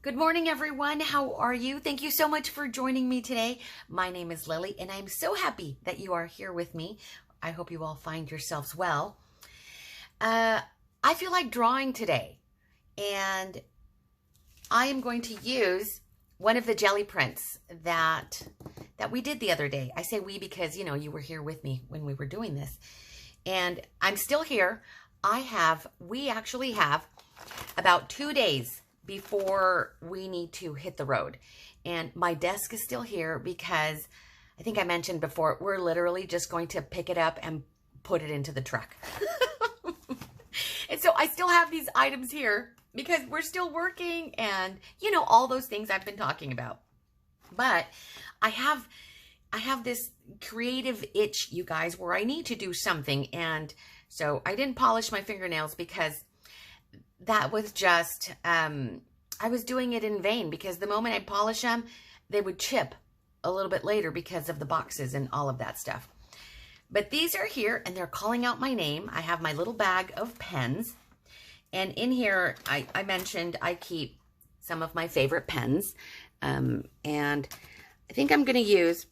Good morning, everyone. How are you? Thank you so much for joining me today. My name is Lily, and I'm so happy that you are here with me. I hope you all find yourselves well. I feel like drawing today, and I am going to use one of the jelly prints that we did the other day. I say we because, you know, you were here with me when we were doing this, and I'm still here. We actually have about 2 days before we need to hit the road. And my desk is still here because I think I mentioned before, we're literally just going to pick it up and put it into the truck. And so I still have these items here because we're still working and, you know, all those things I've been talking about. But I have this creative itch, you guys, where I need to do something. And so I didn't polish my fingernails because that was just, I was doing it in vain because the moment I polish them, they would chip a little bit later because of the boxes and all of that stuff. But these are here and they're calling out my name. I have my little bag of pens. And in here, I mentioned I keep some of my favorite pens. And I think I'm going to use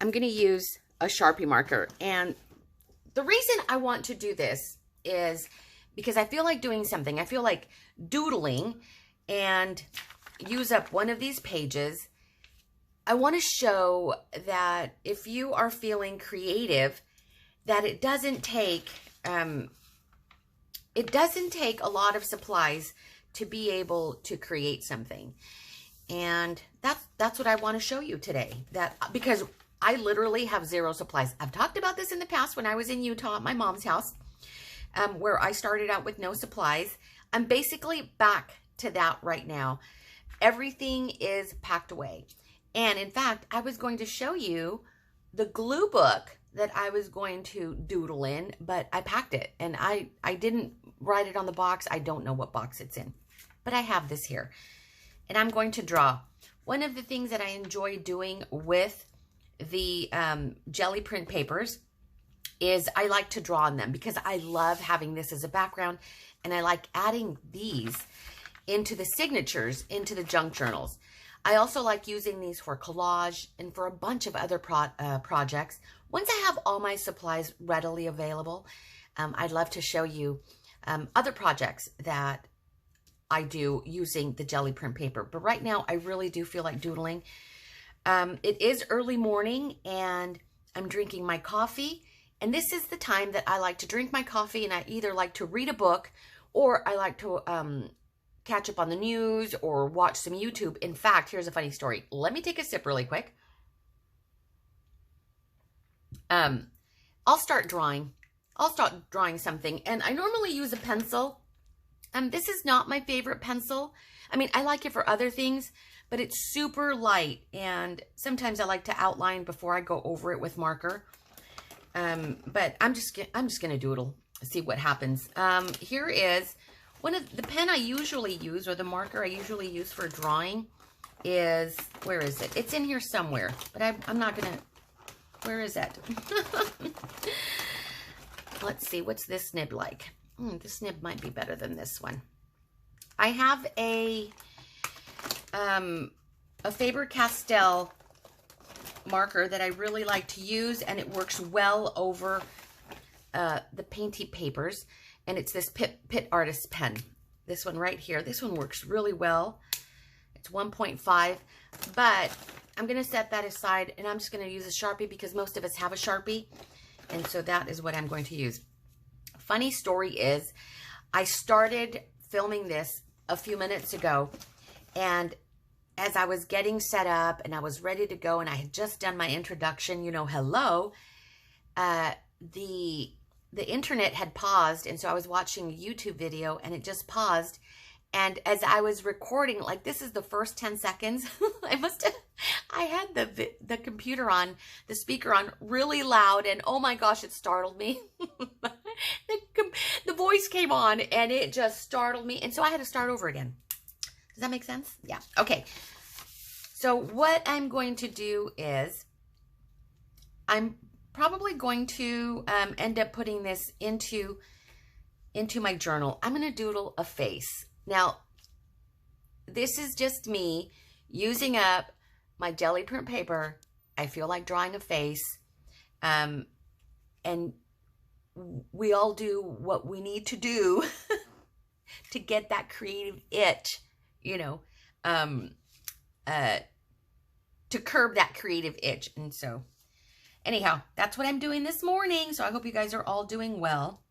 a Sharpie marker. And the reason I want to do this is because I feel like doing something. I feel like doodling and use up one of these pages. I want to show that if you are feeling creative, that it doesn't take a lot of supplies to be able to create something. And that's what I want to show you today. Because I literally have zero supplies. I've talked about this in the past when I was in Utah at my mom's house. Where I started out with no supplies. I'm basically back to that right now. Everything is packed away. And in fact, I was going to show you the glue book that I was going to doodle in, but I packed it and I didn't write it on the box. I don't know what box it's in, but I have this here and I'm going to draw. One of the things that I enjoy doing with the jelly print papers is I like to draw on them because I love having this as a background and I like adding these into the signatures, into the junk journals. I also like using these for collage and for a bunch of other projects. Once I have all my supplies readily available, I'd love to show you other projects that I do using the jelly print paper. But right now, I really do feel like doodling. It is early morning and I'm drinking my coffee. And this is the time that I like to drink my coffee and I either like to read a book or I like to catch up on the news or watch some YouTube. In fact, here's a funny story. Let me take a sip really quick. I'll start drawing. I'll start drawing something. And I normally use a pencil. This is not my favorite pencil. I mean, I like it for other things, but it's super light. And sometimes I like to outline before I go over it with marker. But I'm just gonna doodle, see what happens. Here is one of the pen I usually use, or the marker I usually use for drawing is, where is it? It's in here somewhere, but I'm not gonna, where is it? Let's see, what's this nib like? This nib might be better than this one. I have a Faber-Castell marker that I really like to use, and it works well over the painty papers, and it's this Pitt Artist pen. This one right here. This one works really well. It's 1.5, but I'm going to set that aside, and I'm just going to use a Sharpie because most of us have a Sharpie, and so that is what I'm going to use. Funny story is, I started filming this a few minutes ago, and as I was getting set up and I was ready to go and I had just done my introduction, you know, hello, the internet had paused. And so I was watching a YouTube video and it just paused. And as I was recording, like this is the first 10 seconds, I had the computer on, the speaker on really loud. And oh my gosh, it startled me. The voice came on and it just startled me. And so I had to start over again. Does that make sense? Yeah. Okay. So what I'm going to do is I'm probably going to end up putting this into my journal. I'm going to doodle a face. Now, this is just me using up my jelly print paper. I feel like drawing a face. And we all do what we need to do to get that creative itch, you know, to curb that creative itch. And so anyhow, that's what I'm doing this morning. So I hope you guys are all doing well.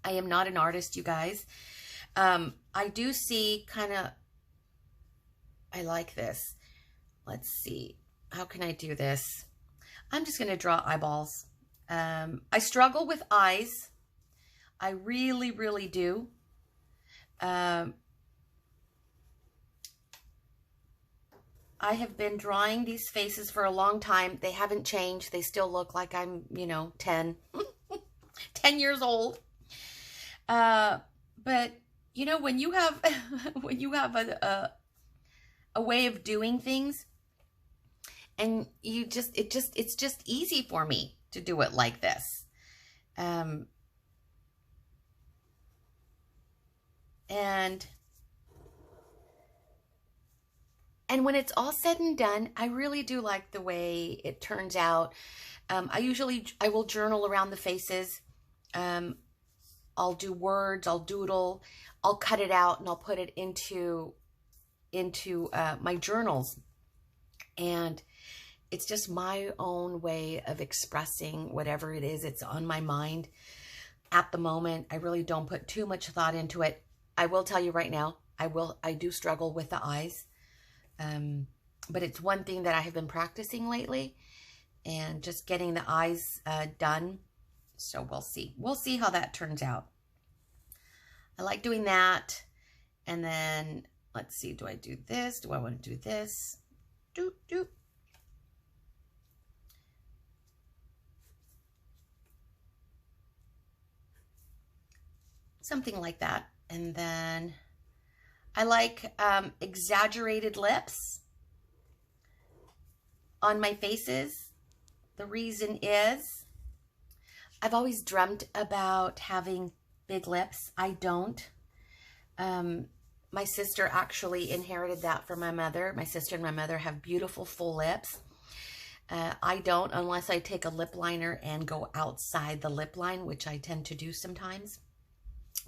I am not an artist, you guys. I do see kind of, I like this. Let's see. How can I do this? I'm just going to draw eyeballs. I struggle with eyes. I really, really do. I have been drawing these faces for a long time. They haven't changed. They still look like I'm, you know, 10 years old. But you know, when you have when you have a way of doing things, and you just it's just easy for me to do it like this. And when it's all said and done, I really do like the way it turns out. I will journal around the faces. I'll do words, I'll doodle, I'll cut it out and I'll put it into my journals. And it's just my own way of expressing whatever it is it's on my mind at the moment. I really don't put too much thought into it. I will tell you right now, I do struggle with the eyes. But it's one thing that I have been practicing lately, and just getting the eyes done. So we'll see. We'll see how that turns out. I like doing that. And then let's see, do I do this? Do I want to do this? Doop, doop. Something like that. And then I like exaggerated lips on my faces. The reason is I've always dreamt about having big lips. I don't. My sister actually inherited that from my mother. My sister and my mother have beautiful full lips. I don't, unless I take a lip liner and go outside the lip line, which I tend to do sometimes.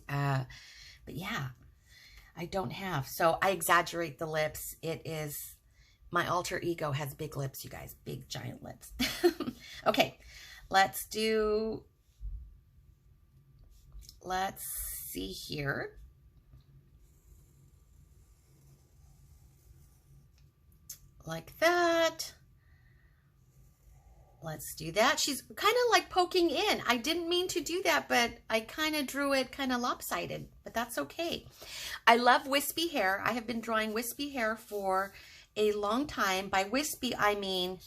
But yeah, I don't have. So I exaggerate the lips. It is, my alter ego has big lips, you guys. Big, giant lips. Okay, let's see here. Like that. Let's do that. She's kind of like poking in. I didn't mean to do that, but I kind of drew it kind of lopsided, but that's okay. I love wispy hair. I have been drawing wispy hair for a long time. By wispy, I mean,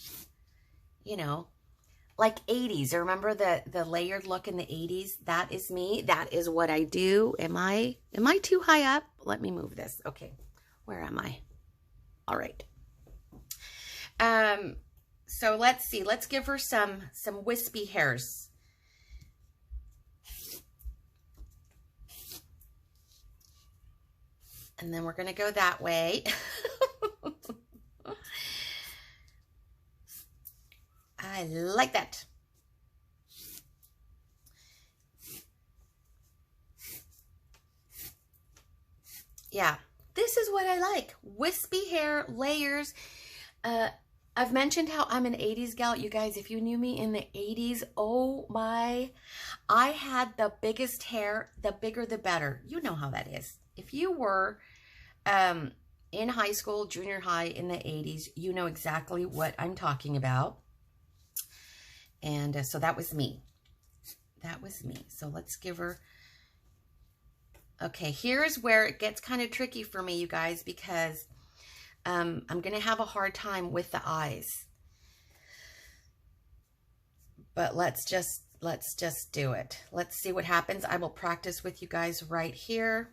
you know, like 80s. Remember the layered look in the 80s? That is me. That is what I do. Am I too high up? Let me move this. Okay. Where am I? All right. So let's see. Let's give her some wispy hairs. And then we're going to go that way. I like that. Yeah, this is what I like. Wispy hair, layers. I've mentioned how I'm an 80s gal. You guys, if you knew me in the 80s, oh my, I had the biggest hair, the bigger the better. You know how that is. If you were in high school, junior high in the 80s, you know exactly what I'm talking about. And so that was me. That was me. So let's give her... Okay, here's where it gets kind of tricky for me, you guys, because I'm going to have a hard time with the eyes. But let's just do it. Let's see what happens. I will practice with you guys right here.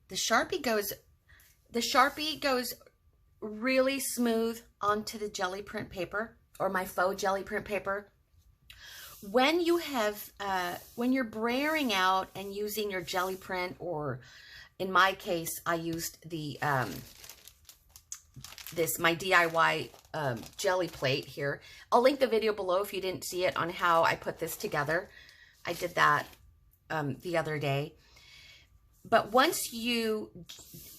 The Sharpie goes really smooth onto the jelly print paper, or my faux jelly print paper. when you have, when you're brayering out and using your jelly print, or in my case, I used the, my DIY jelly plate here. I'll link the video below if you didn't see it on how I put this together. I did that the other day. But once you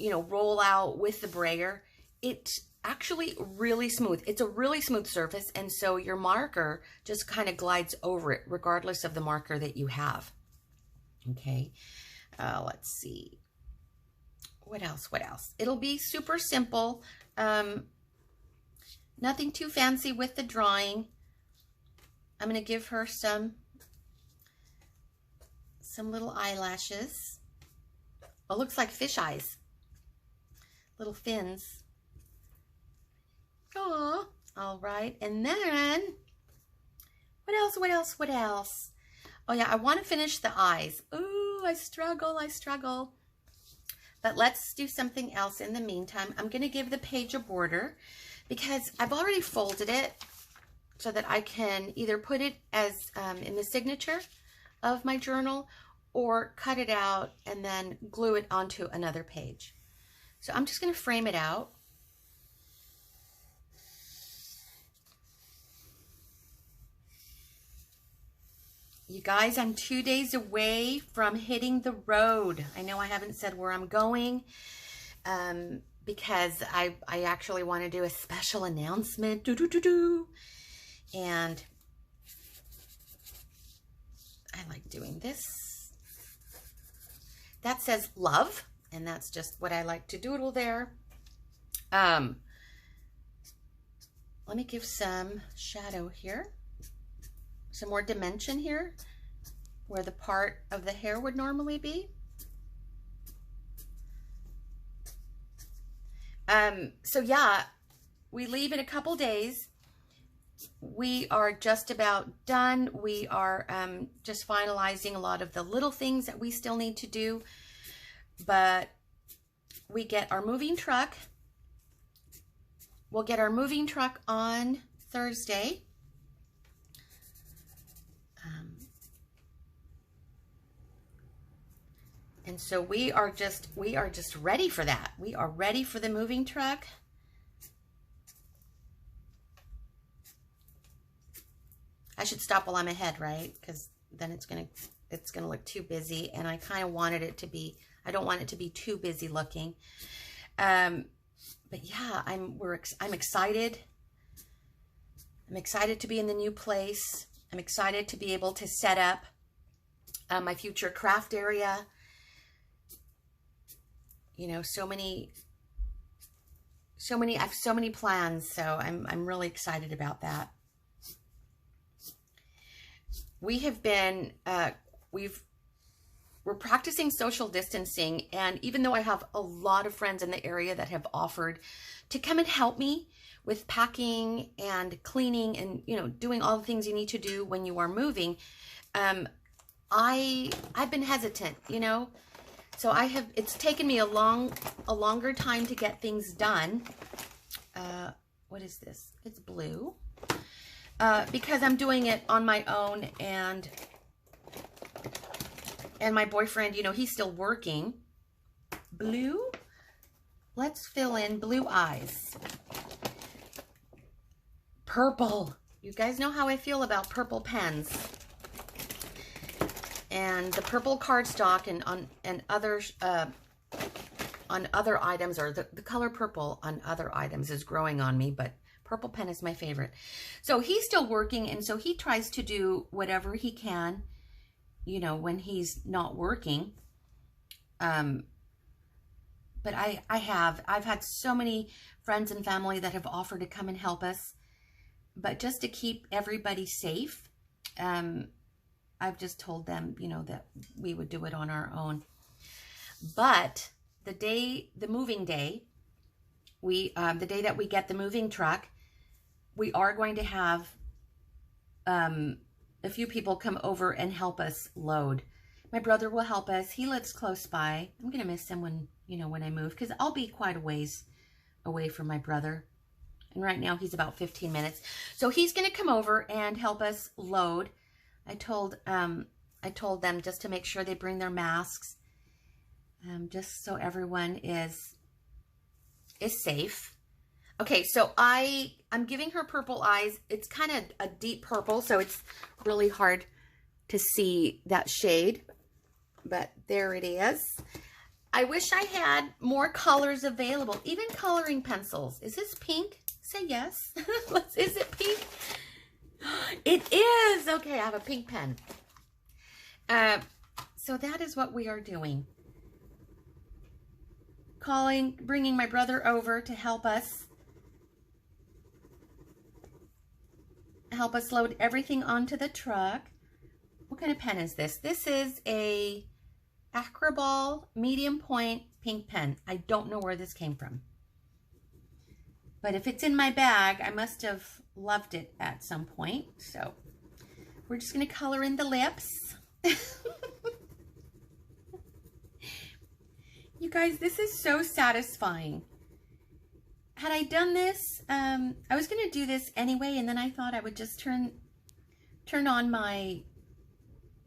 roll out with the brayer, it's actually really smooth. It's a really smooth surface, and so your marker just kind of glides over it regardless of the marker that you have. Okay, let's see. What else? What else? It'll be super simple. Nothing too fancy with the drawing. I'm going to give her some little eyelashes. Oh, looks like fish eyes. Little fins. Aw, all right. And then, what else, what else, what else? Oh yeah, I want to finish the eyes. Ooh, I struggle. But let's do something else in the meantime. I'm going to give the page a border because I've already folded it so that I can either put it as in the signature of my journal or cut it out and then glue it onto another page. So I'm just going to frame it out. You guys, I'm 2 days away from hitting the road. I know I haven't said where I'm going because I actually want to do a special announcement. And I like doing this. That says love, and that's just what I like to doodle there. Let me give some shadow here. Some more dimension here where the part of the hair would normally be. So yeah, we leave in a couple days. We are just about done. We are just finalizing a lot of the little things that we still need to do, but we get our moving truck. We'll get our moving truck on Thursday. And so we are just ready for that. We are ready for the moving truck. I should stop while I'm ahead, right? Because then it's gonna look too busy, and I kind of wanted it to be. I don't want it to be too busy looking. But yeah, I'm excited. I'm excited to be in the new place. I'm excited to be able to set up my future craft area. You know, I have so many plans, so I'm really excited about that. We have been, we're practicing social distancing, and even though I have a lot of friends in the area that have offered to come and help me with packing and cleaning and, you know, doing all the things you need to do when you are moving, I've been hesitant, you know. So it's taken me a longer time to get things done. What is this? It's blue. Because I'm doing it on my own, and my boyfriend, you know, he's still working. Blue? Let's fill in blue eyes. Purple. You guys know how I feel about purple pens. And the purple cardstock and on other items, or the color purple on other items is growing on me, but purple pen is my favorite. So he's still working, and so he tries to do whatever he can, you know, when he's not working. But I've had so many friends and family that have offered to come and help us, but just to keep everybody safe, I've just told them, you know, that we would do it on our own. But the moving day, the day that we get the moving truck, we are going to have a few people come over and help us load. My brother will help us. He lives close by. I'm going to miss him when I move, because I'll be quite a ways away from my brother. And right now he's about 15 minutes. So he's going to come over and help us load. I told them just to make sure they bring their masks, just so everyone is safe. Okay, so I'm giving her purple eyes. It's kind of a deep purple, so it's really hard to see that shade, but there it is. I wish I had more colors available, even coloring pencils. Is this pink? Say yes. Is it pink? It is. Okay, I have a pink pen. So that is what we are doing. Bringing my brother over to help us load everything onto the truck. What kind of pen is this? This is a Acroball medium point pink pen. I don't know where this came from. But if it's in my bag, I must have loved it at some point. So we're just going to color in the lips. You guys, this is so satisfying. Had I done this, I was going to do this anyway, and then I thought I would just turn on my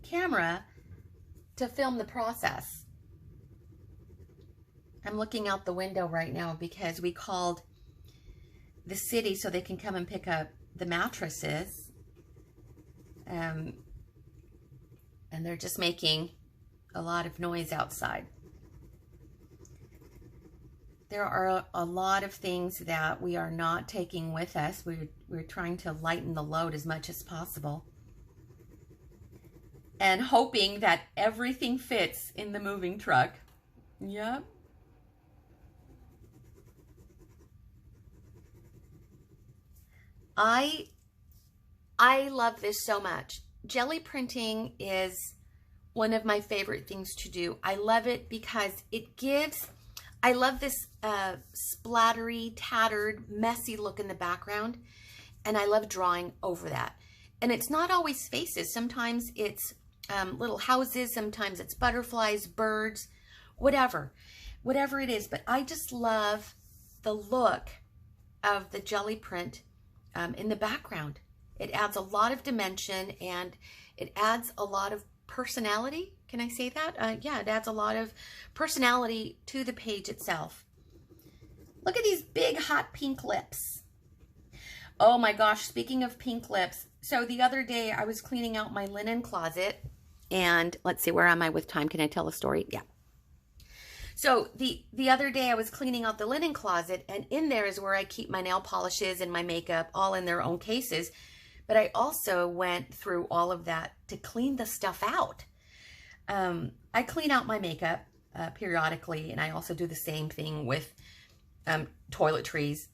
camera to film the process. I'm looking out the window right now because we called the city so they can come and pick up the mattresses. And they're just making a lot of noise outside. There are a lot of things that we are not taking with us. We're trying to lighten the load as much as possible, and hoping that everything fits in the moving truck. Yep. I love this so much. Jelly printing is one of my favorite things to do. I love it because it gives, I love this splattery, tattered, messy look in the background, and I love drawing over that. And it's not always faces. Sometimes it's little houses, sometimes it's butterflies, birds, whatever it is. But I just love the look of the jelly print in the background. It adds a lot of dimension, and it adds a lot of personality. Can I say that? Yeah, it adds a lot of personality to the page itself. Look at these big hot pink lips. Oh my gosh, speaking of pink lips. So the other day I was cleaning out my linen closet, and let's see, where am I with time? Can I tell a story? Yeah. So the other day I was cleaning out the linen closet, and in there is where I keep my nail polishes and my makeup all in their own cases. But I also went through all of that to clean the stuff out. I clean out my makeup periodically, and I also do the same thing with toiletries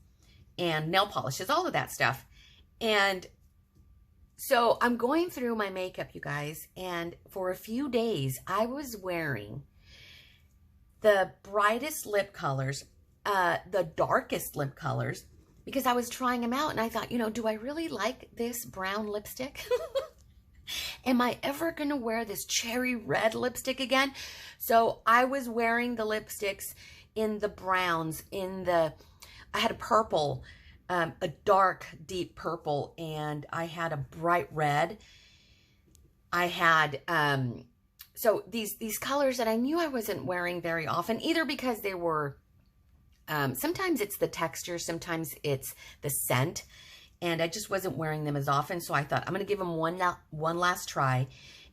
and nail polishes, all of that stuff. And so I'm going through my makeup, you guys, and for a few days I was wearing the brightest lip colors, the darkest lip colors, because I was trying them out, and I thought, you know, do I really like this brown lipstick? Am I ever going to wear this cherry red lipstick again? So I was wearing the lipsticks in the browns, I had a purple, a dark, deep purple, and I had a bright red. I had, so these colors that I knew I wasn't wearing very often, either because they were, sometimes it's the texture, sometimes it's the scent, and I just wasn't wearing them as often. So I thought, I'm going to give them one last try,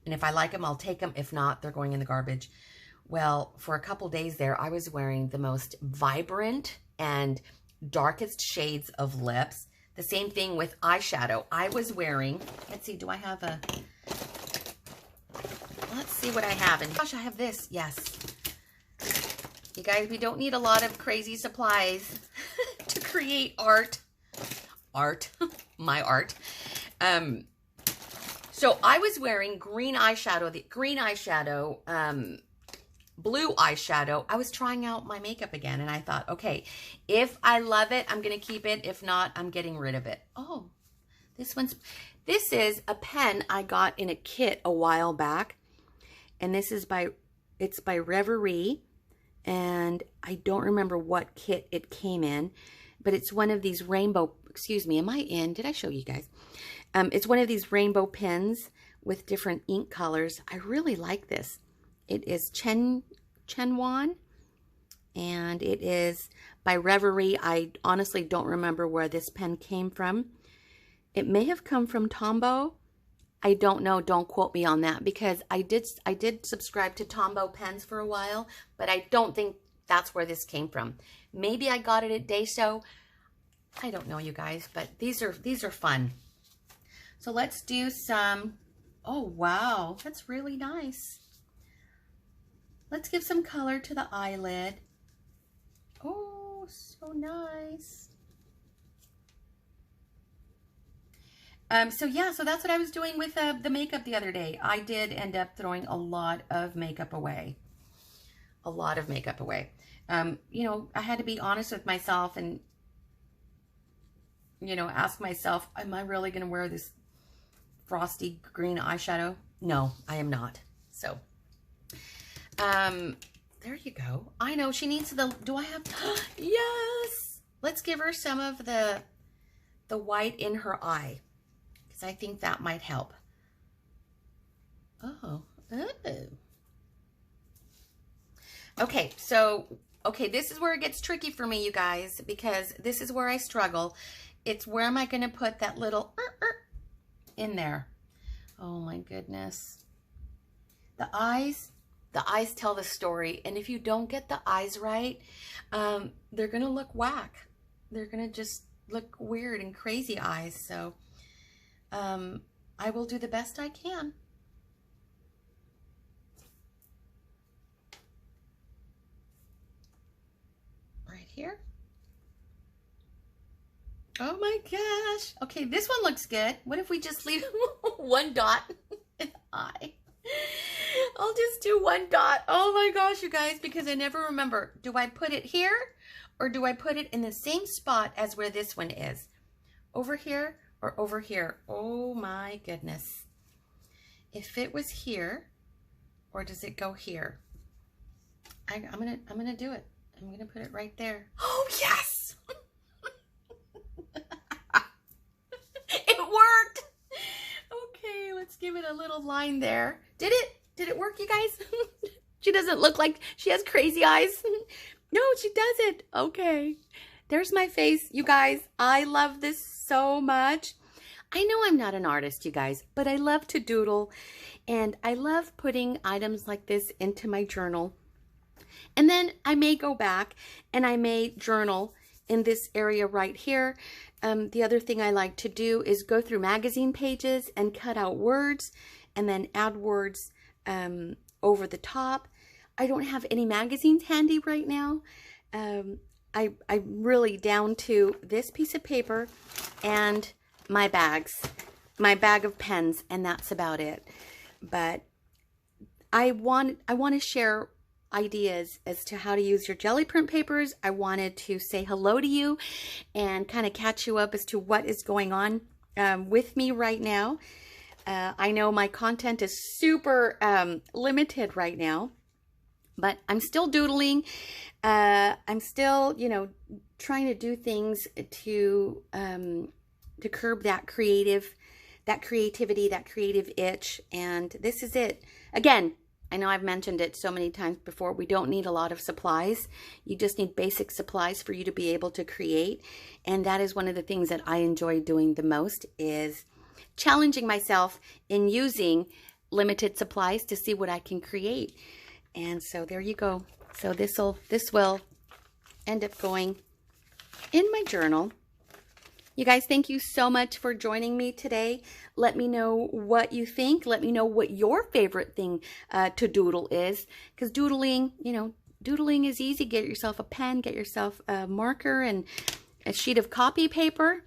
and if I like them, I'll take them. If not, they're going in the garbage. Well, for a couple days there, I was wearing the most vibrant and darkest shades of lips. The same thing with eyeshadow. I was wearing, let's see, do I have a, let's see what I have. And gosh, I have this. Yes. You guys, we don't need a lot of crazy supplies to create art. My art. So I was wearing green eyeshadow, blue eyeshadow. I was trying out my makeup again, and I thought, okay, if I love it, I'm going to keep it. If not, I'm getting rid of it. Oh, this is a pen I got in a kit a while back, and this is it's by Reverie, and I don't remember what kit it came in, but it's one of these rainbow, excuse me, am I in? Did I show you guys? It's one of these rainbow pens with different ink colors. I really like this. It is Chenwan, and it is by Reverie. I honestly don't remember where this pen came from. It may have come from Tombow. I don't know. Don't quote me on that, because I did subscribe to Tombow pens for a while, but I don't think that's where this came from. Maybe I got it at Daiso. I don't know, you guys, but these are fun. So let's do some. Oh wow, that's really nice. Let's give some color to the eyelid. Oh, so nice. So yeah, so that's what I was doing with the makeup the other day. I did end up throwing a lot of makeup away. A lot of makeup away. You know, I had to be honest with myself and, you know, ask myself, am I really going to wear this frosty green eyeshadow? No, I am not. So, there you go. I know she needs the, do I have, yes! Let's give her some of the white in her eye, because I think that might help. Oh. Okay, so, okay, this is where it gets tricky for me, you guys, because this is where I struggle. It's where am I going to put that little in there? Oh my goodness. The eyes tell the story, and if you don't get the eyes right, they're going to look whack. They're going to just look weird and crazy eyes, so I will do the best I can. Right here. Oh my gosh. Okay, this one looks good. What if we just leave one dot in the eye? I'll just do one dot. Oh my gosh, you guys, because I never remember. Do I put it here or do I put it in the same spot as where this one is? Over here or over here? Oh my goodness. If it was here, or does it go here? I'm gonna do it. I'm gonna put it right there. Oh yes! It worked! Okay, let's give it a little line there. Did it work, you guys? She doesn't look like she has crazy eyes. No, she doesn't. Okay. There's my face, you guys. I love this so much. I know I'm not an artist, you guys, but I love to doodle, and I love putting items like this into my journal. And then I may go back and I may journal in this area right here. The other thing I like to do is go through magazine pages and cut out words and then add words over the top. I don't have any magazines handy right now. I'm really down to this piece of paper and my bag of pens, and that's about it. But I want to share ideas as to how to use your jelly print papers. I wanted to say hello to you and kind of catch you up as to what is going on with me right now. I know my content is super limited right now, but I'm still doodling. I'm still, you know, trying to do things to curb that creativity, that creative itch. And this is it. Again, I know I've mentioned it so many times before. We don't need a lot of supplies. You just need basic supplies for you to be able to create. And that is one of the things that I enjoy doing the most, is challenging myself in using limited supplies to see what I can create. And so there you go. So this will end up going in my journal. You guys, thank you so much for joining me today. Let me know what you think. Let me know what your favorite thing to doodle is. Because doodling, you know, doodling is easy. Get yourself a pen, get yourself a marker and a sheet of copy paper,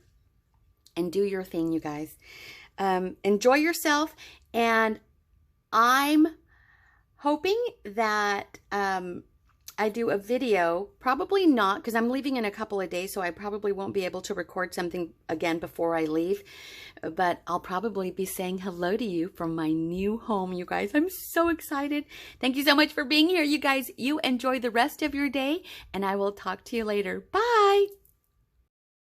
and do your thing, you guys. Enjoy yourself. And I'm hoping that I do a video, probably not, because I'm leaving in a couple of days, so I probably won't be able to record something again before I leave, but I'll probably be saying hello to you from my new home, you guys. I'm so excited. Thank you so much for being here, you guys. You enjoy the rest of your day, and I will talk to you later. Bye!